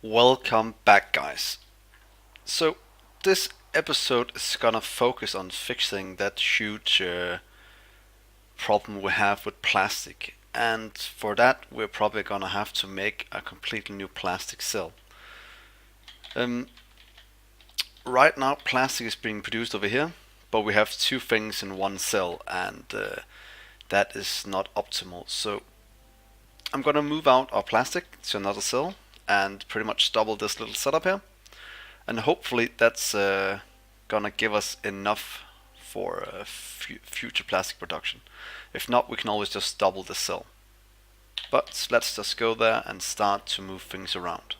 Welcome back, guys. So this episode is gonna focus on fixing that huge problem we have with plastic, and for that we're probably gonna have to make a completely new plastic cell. Right now plastic is being produced over here, but we have two things in one cell, and that is not optimal. So I'm gonna move out our plastic to another cell and pretty much double this little setup here, and hopefully that's gonna give us enough for future plastic production. If not, we can always just double the cell. But let's just go there and start to move things around.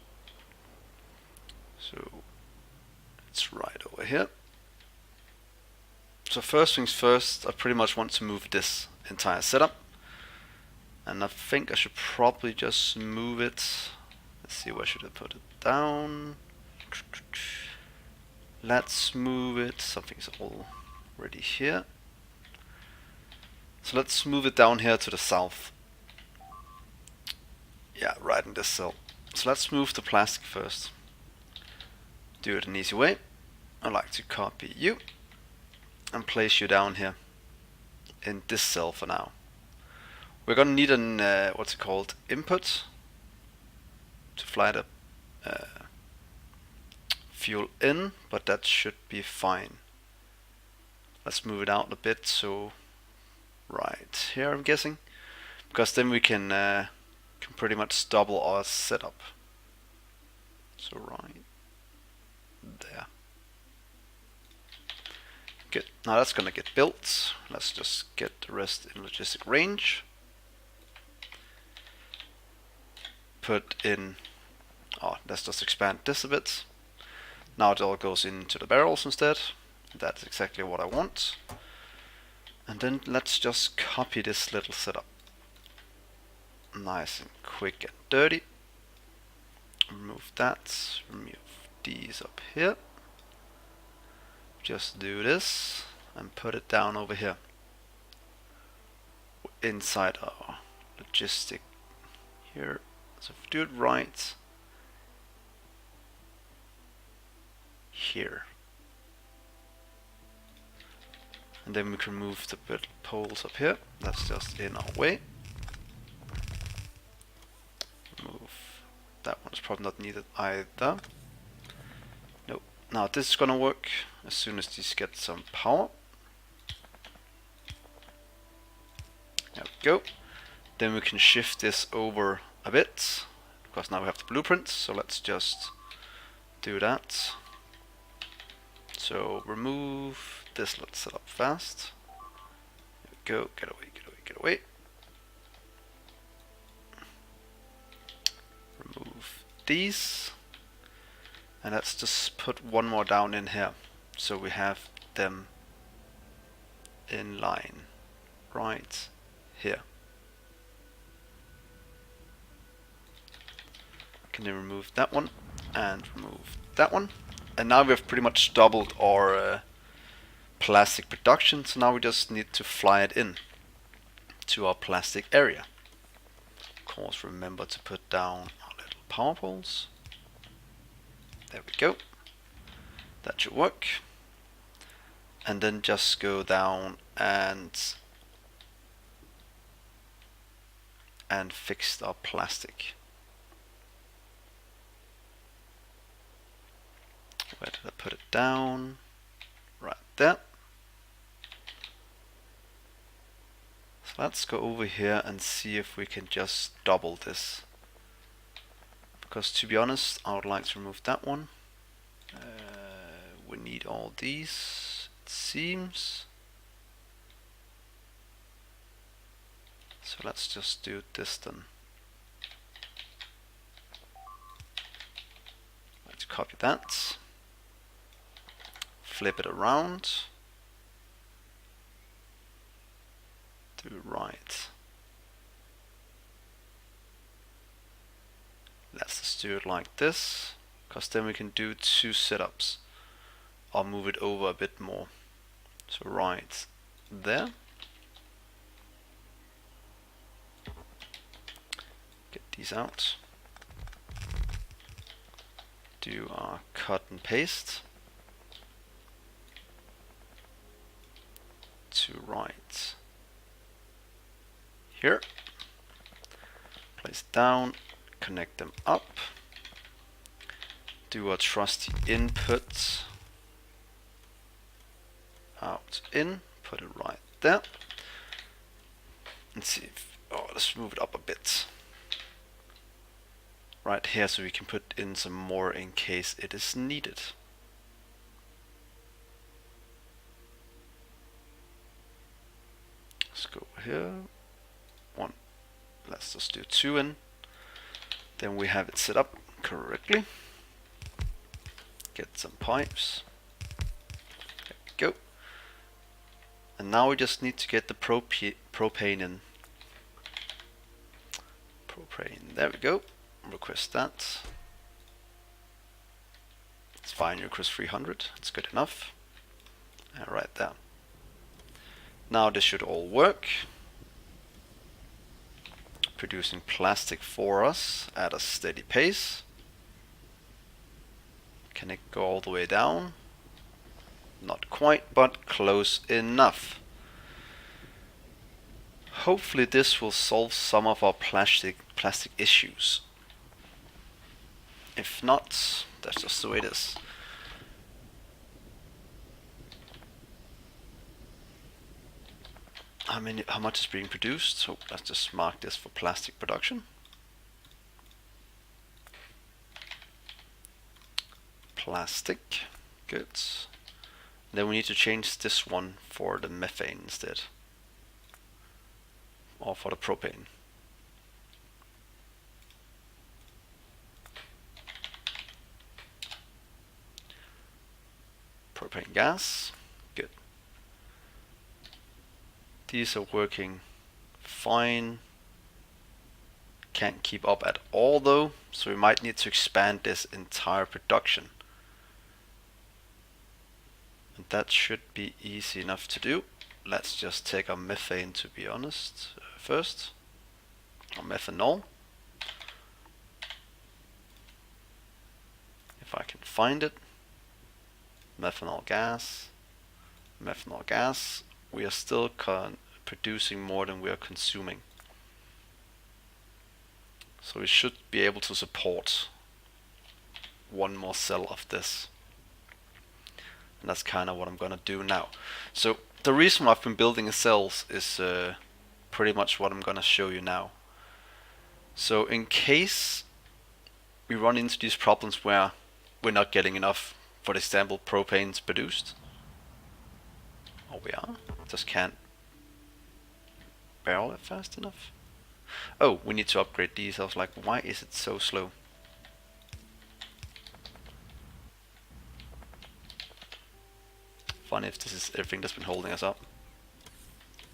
So it's right over here. So first things first, I pretty much want to move this entire setup, and I think I should probably just move it. Let's see, where should I put it down? Let's move it. Something's already here. So let's move it down here to the south. Yeah, right in this cell. So let's move the plastic first. Do it an easy way. I like to copy you and place you down here in this cell for now. We're gonna need an what's it called, input to fly the fuel in, but that should be fine. Let's move it out a bit, so right here I'm guessing, because then we can pretty much double our setup. So right there. Good. Now that's gonna get built. Let's just get the rest in logistic range. Put in. Oh, let's just expand this a bit. Now it all goes into the barrels instead. That's exactly what I want. And then let's just copy this little setup. Nice and quick and dirty. Remove that. Remove these up here. Just do this and put it down over here. Inside our logistic here. So if we do it right here. And then we can move the bit poles up here. That's just in our way. Move. That one's probably not needed either. Nope. Now this is gonna work as soon as these get some power. There we go. Then we can shift this over a bit, because now we have the blueprint. So let's just do that. So remove this, let's set up fast. There we go, get away, get away, get away. Remove these. And let's just put one more down in here. So we have them in line right here. Can then remove that one and remove that one. And now we've pretty much doubled our plastic production, so now we just need to fly it in to our plastic area. Of course, remember to put down our little power poles. There we go. That should work. And then just go down and fix our plastic. Where did I put it down? Right there. So let's go over here and see if we can just double this. Because to be honest, I would like to remove that one. We need all these, it seems. So let's just do this then. Let's copy that. Flip it around. Do it right. Let's just do it like this, because then we can do two setups. I'll move it over a bit more. So right there. Get these out. do our cut and paste to right here. Place down, connect them up. Do a trusty input, out, in, put it right there. Let's see if, let's move it up a bit. Right here, so we can put in some more in case it is needed. Let's go here. One. Let's just do 2 in. Then we have it set up correctly. Get some pipes. There we go. And now we just need to get the propane in. Propane. There we go. Request that. It's fine, request 300, it's good enough. Right there. Now this should all work. Producing plastic for us at a steady pace. Can it go all the way down? Not quite, but close enough. Hopefully this will solve some of our plastic issues. If not, that's just the way it is. How much is being produced? So let's just mark this for plastic production. Plastic, good. Then we need to change this one for the methane instead, or for the propane. Propane gas, good. These are working fine. Can't keep up at all though, so we might need to expand this entire production. And that should be easy enough to do. Let's just take our methane, to be honest, first. Or methanol. If I can find it. Methanol gas. Methanol gas. We are still producing more than we are consuming. So we should be able to support one more cell of this. And that's kind of what I'm gonna do now. So the reason why I've been building the cells is pretty much what I'm gonna show you now. So in case we run into these problems where we're not getting enough, for example, propane's produced, or we are, just can't barrel it fast enough. Oh, we need to upgrade these. I was like, why is it so slow? Funny if this is everything that's been holding us up.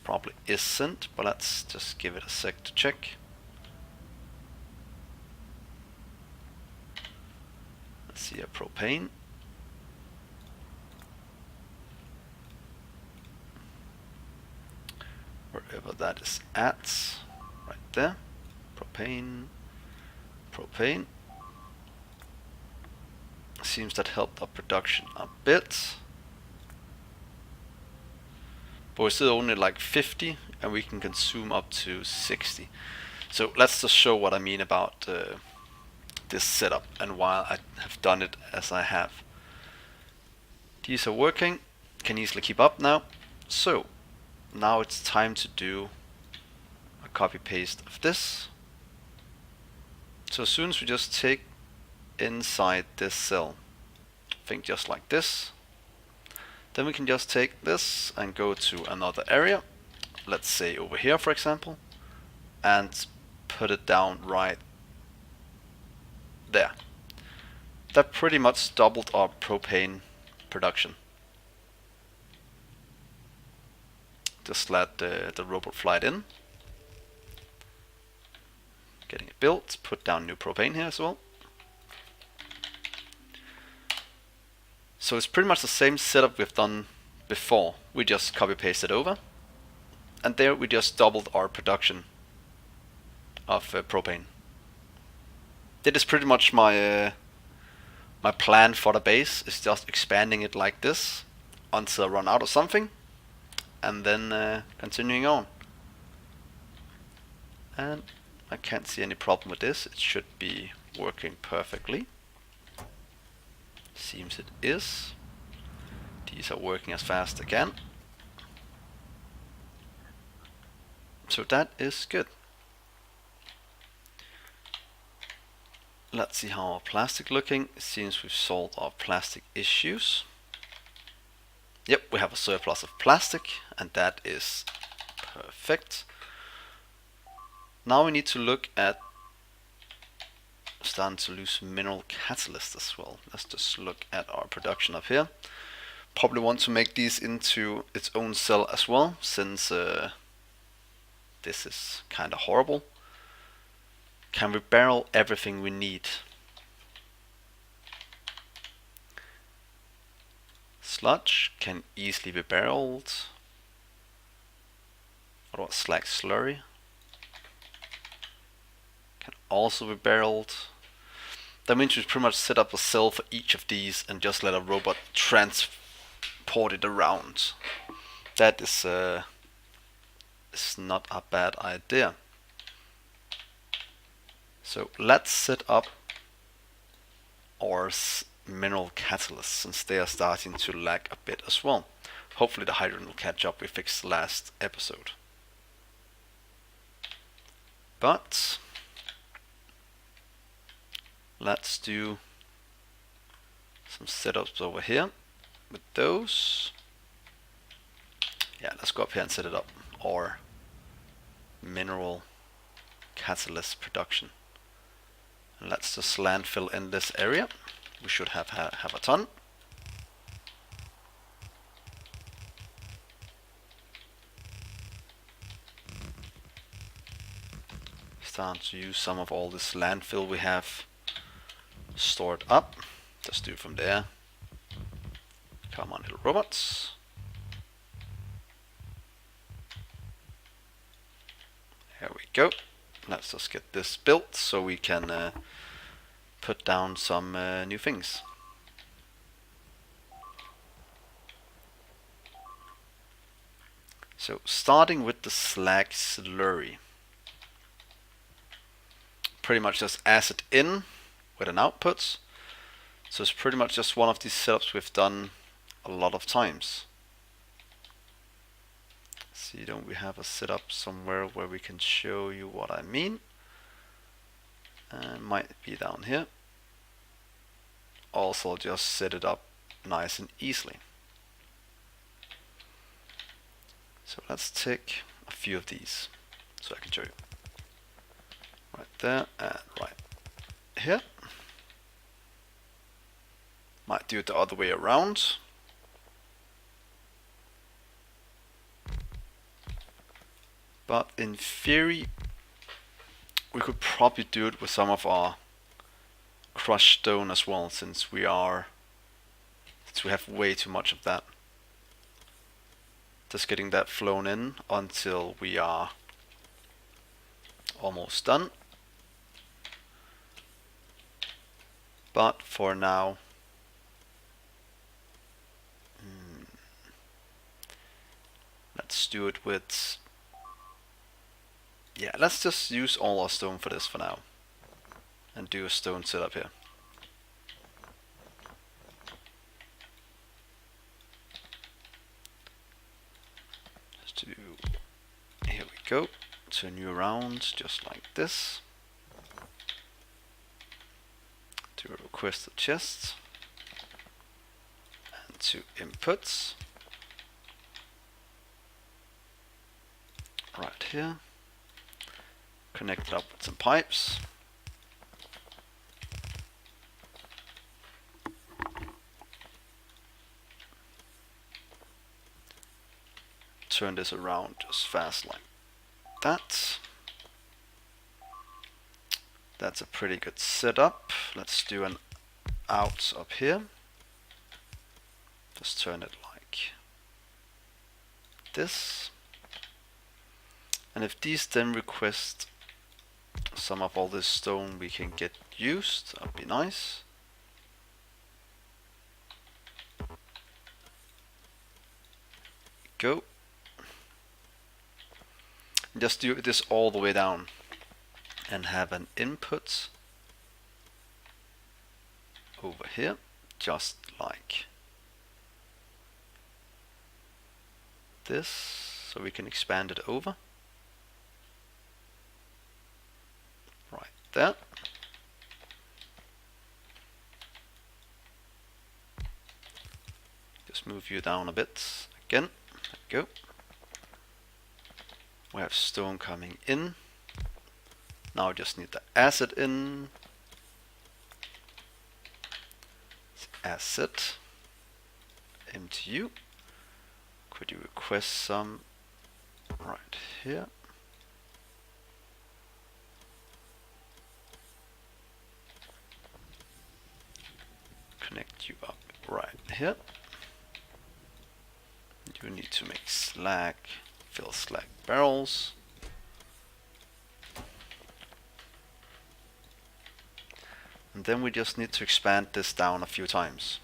Probably isn't, but let's just give it a sec to check. Let's see a propane. Wherever that is at, right there. Propane, propane. Seems that helped our production a bit. But we're still only like 50 and we can consume up to 60. So let's just show what I mean about this setup and why I have done it as I have. These are working, can easily keep up now. So now it's time to do a copy paste of this. So as soon as we just take inside this cell, think just like this, then we can just take this and go to another area, let's say over here for example, and put it down right there. That pretty much doubled our propane production. Just let the robot fly it in. Getting it built, put down new propane here as well. So it's pretty much the same setup we've done before. We just copy pasted over. And there we just doubled our production of propane. That is pretty much my My plan for the base is just expanding it like this until I run out of something, and then continuing on. And I can't see any problem with this. It should be working perfectly. Seems it is. These are working as fast again. So that is good. Let's see how our plastic looking. It seems we've solved our plastic issues. Yep, we have a surplus of plastic, and that is perfect. Now we need to look at starting to lose mineral catalyst as well. Let's just look at our production up here. Probably want to make these into its own cell as well, since this is kind of horrible. Can we barrel everything we need? Sludge can easily be barreled. What about Sludge Slurry? Can also be barreled. That means we pretty much set up a cell for each of these and just let a robot transport it around. That is not a bad idea. So let's set up our mineral catalysts, since they are starting to lag a bit as well. Hopefully the hydrogen will catch up. We fixed last episode. But let's do some setups over here with those. Yeah, let's go up here and set it up. Or mineral catalyst production. And let's just landfill in this area. We should have a ton. Start to use some of all this landfill we have stored up. Just do it from there. Come on, little robots. There we go. Let's just get this built so we can put down some new things. So starting with the Sludge Slurry. Pretty much just acid in with an output. So it's pretty much just one of these setups we've done a lot of times. See, don't we have a setup somewhere where we can show you what I mean? Might be down here. Also just set it up nice and easily. So let's take a few of these so I can show you. Right there and right here. Might do it the other way around. But in theory, we could probably do it with some of our crushed stone as well, since we have way too much of that. Just getting that flown in until we are almost done. But for now, let's do it with, yeah, let's just use all our stone for this for now and do a stone setup here. Just do, here we go, turn you around just like this. To request the chest and to inputs right here. Connect it up with some pipes. Turn this around just fast like that. That's a pretty good setup. Let's do an out up here. Just turn it like this. And if these then request some of all this stone we can get used, that'd be nice. go. Just do this all the way down and have an input over here, just like this, so we can expand it over right there. Just move you down a bit again. There we go. We have stone coming in. Now I just need the asset in. Asset MTU. Could you request some right here? Connect you up right here. You need to make slag, fill slag barrels. And then we just need to expand this down a few times.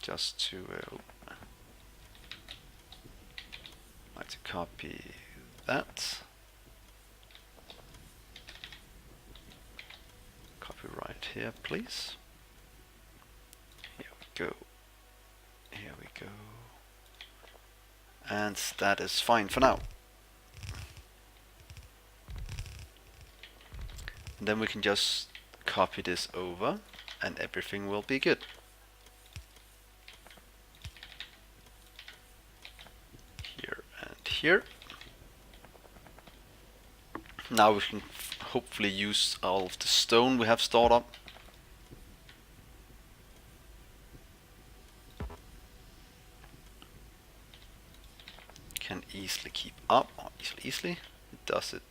Just to like to copy that. Copy right here, please. Here we go. Here we go. And that is fine for now. And then we can just copy this over and everything will be good. Here and here. Now we can hopefully use all of the stone we have stored up. Can easily keep up, or easily. It does it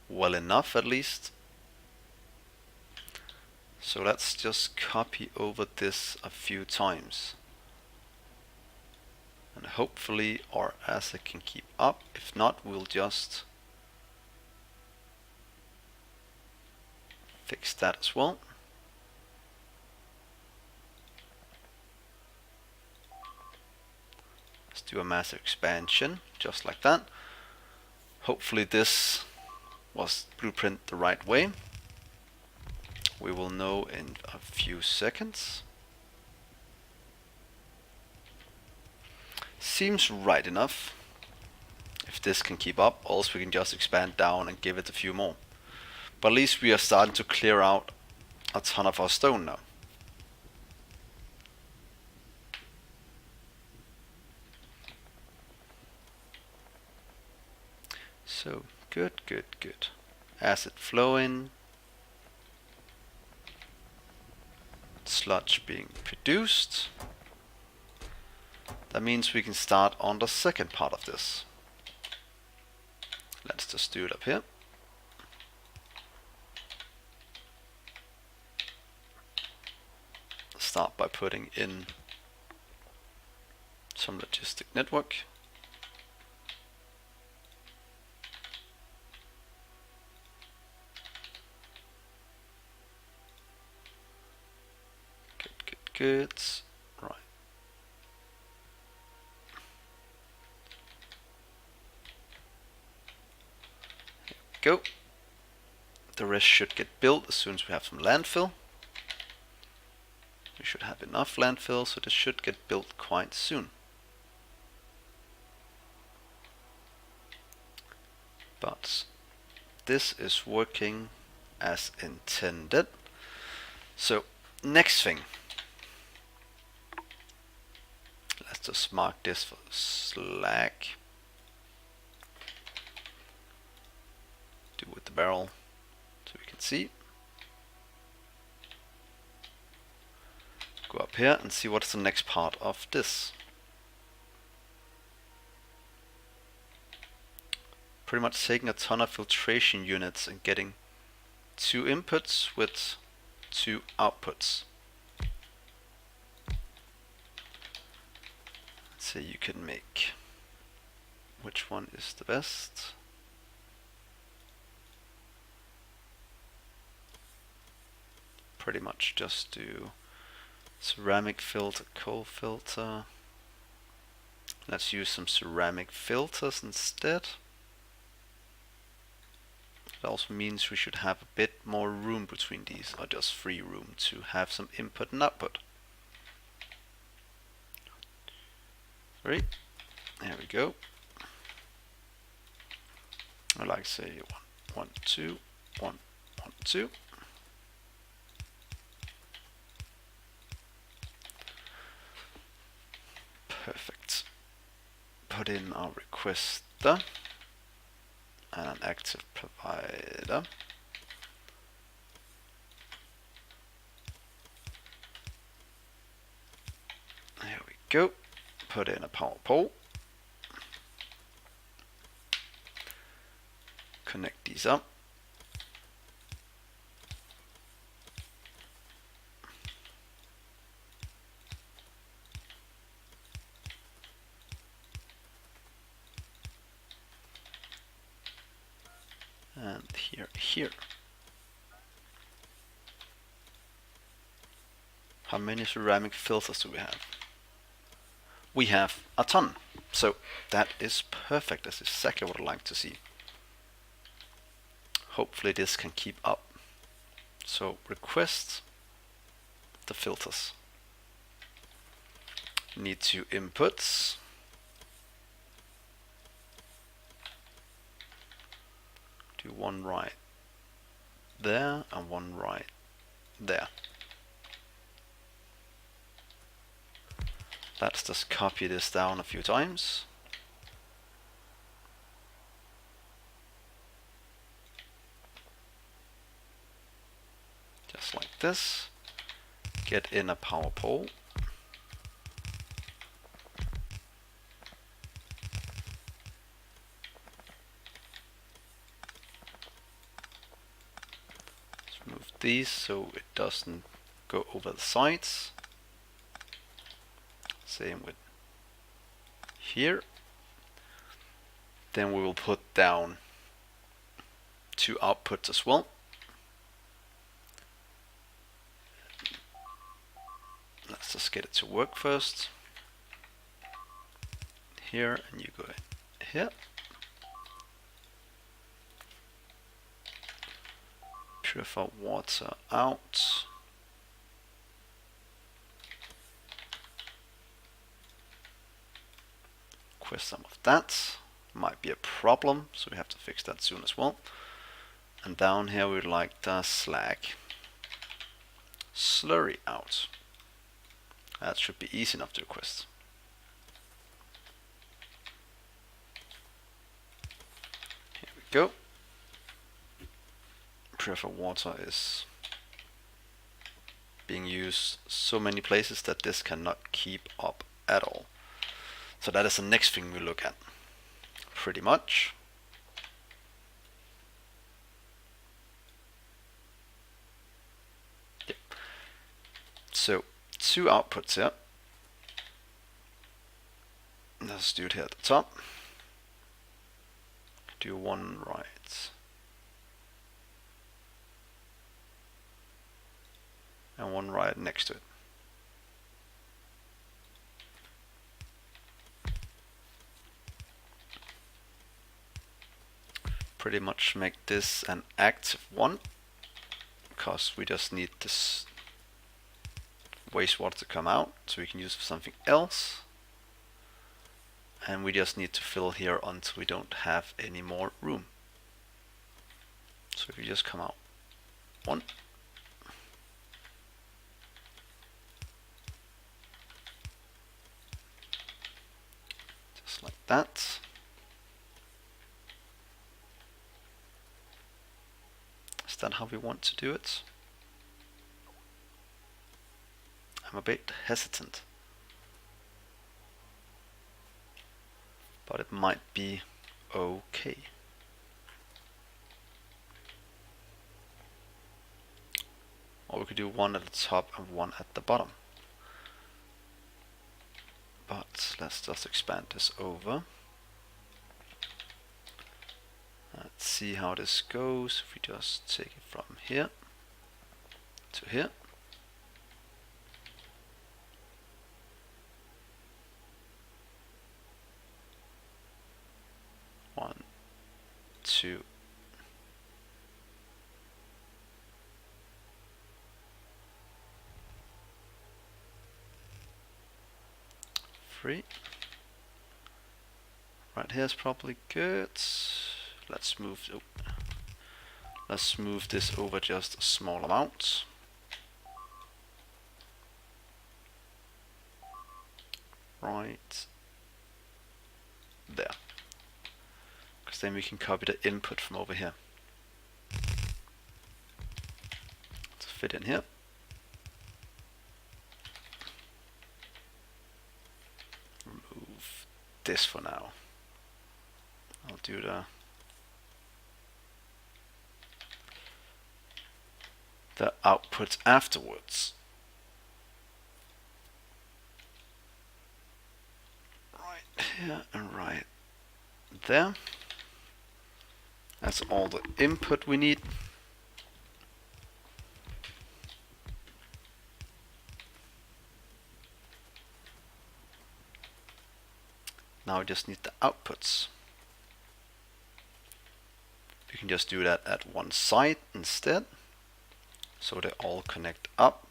well enough at least. So let's just copy over this a few times. And hopefully our asset can keep up. If not, we'll just fix that as well. Let's do a massive expansion, just like that. Hopefully this was blueprint the right way. We will know in a few seconds. Seems right enough. If this can keep up, also we can just expand down and give it a few more. But at least we are starting to clear out a ton of our stone now. So good, good, good. Acid flowing. Sludge being produced. That means we can start on the second part of this. Let's just do it up here. Start by putting in some logistic network. Good. Right. Here we go. The rest should get built as soon as we have some landfill. We should have enough landfill, so this should get built quite soon. But this is working as intended. So next thing. Let's just mark this for slag. Do with the barrel so we can see. Go up here and see what's the next part of this. Pretty much taking a ton of filtration units and getting 2 inputs with 2 outputs. So you can make, which one is the best? Pretty much just do ceramic filter, coal filter. Let's use some ceramic filters instead. It also means we should have a bit more room between these, or just free room to have some input and output. Right, there we go. I like to say 1, 1, 2, 1, 1, 2. Perfect. Put in our requester and an active provider. There we go. Put in a power pole. Connect these up. And here. How many ceramic filters do we have? We have a ton. So that is perfect. That's exactly what I like to see. Hopefully this can keep up. So request the filters. Need 2 inputs. Do one right there and one right there. Let's just copy this down a few times. Just like this. Get in a power pole. Let's move these so it doesn't go over the sides. Same with here. Then we will put down 2 outputs as well. Let's just get it to work first. Here, and you go here. Purify water out. Some of that might be a problem, so we have to fix that soon as well. And down here we'd like the Sludge Slurry out. That should be easy enough to request. Here we go. Purify water is being used so many places that this cannot keep up at all. So that is the next thing we look at, pretty much. Yep. So 2 outputs here. Let's do it here at the top. Do one right. And one right next to it. Pretty much make this an active one, because we just need this wastewater to come out so we can use it for something else, and we just need to fill here until we don't have any more room. So if you just come out 1, just like that. Is that how we want to do it? I'm a bit hesitant, but it might be okay. Or we could do one at the top and one at the bottom. But let's just expand this over. Let's see how this goes if we just take it from here to here. to free. Right here is probably good. Let's move this over just a small amount. Right there. Because then we can copy the input from over here to fit in here. Remove this for now. I'll do the outputs afterwards. Right here and right there. That's all the input we need. Now we just need the outputs. We can just do that at one side instead, so they all connect up.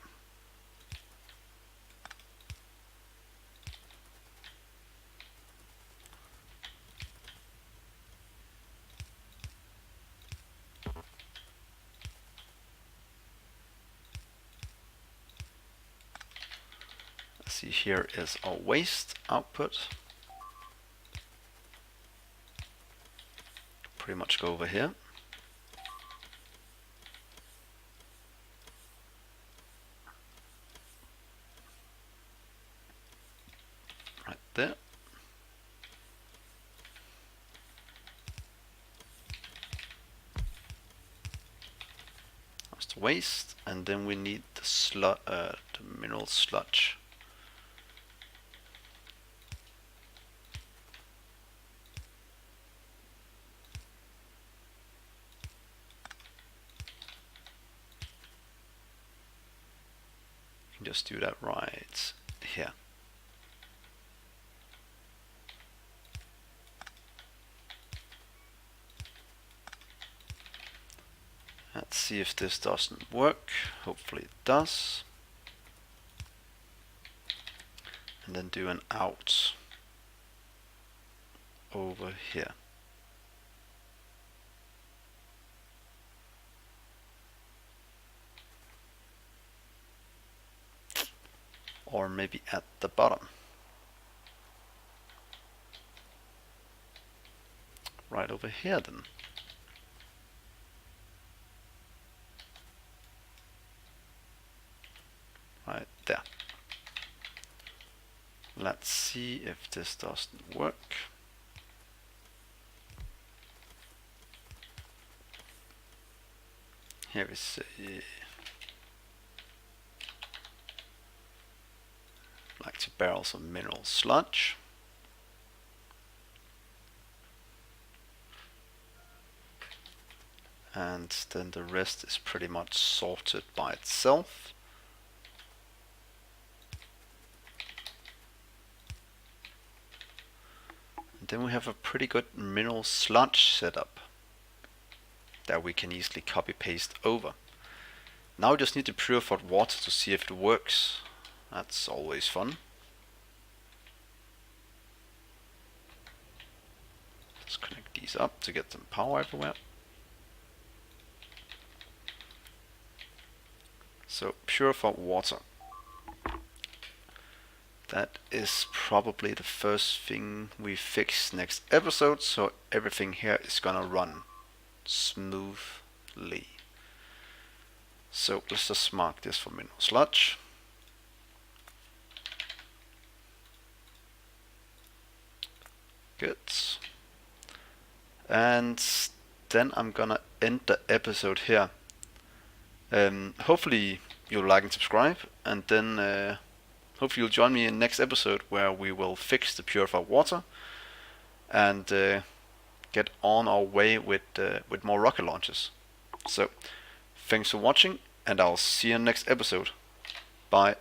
See, here is our waste output. Pretty much go over here. Right there. That's the waste, and then we need the mineral sludge. Just do that right here. Let's see if this doesn't work. Hopefully it does. And then do an out over here. Or maybe at the bottom. Right over here then. Right there. Let's see if this doesn't work. Here we see. Like to barrel some mineral sludge. And then the rest is pretty much sorted by itself. And then we have a pretty good mineral sludge setup that we can easily copy paste over. Now we just need to purify water to see if it works. That's always fun. Let's connect these up to get some power everywhere. So purify water. That is probably the first thing we fix next episode, so everything here is gonna run smoothly. So let's just mark this for mineral sludge. Good. And then I'm gonna end the episode here. Hopefully you'll like and subscribe, and then hopefully you'll join me in the next episode where we will fix the purified water and get on our way with more rocket launches. So thanks for watching, and I'll see you in the next episode. Bye.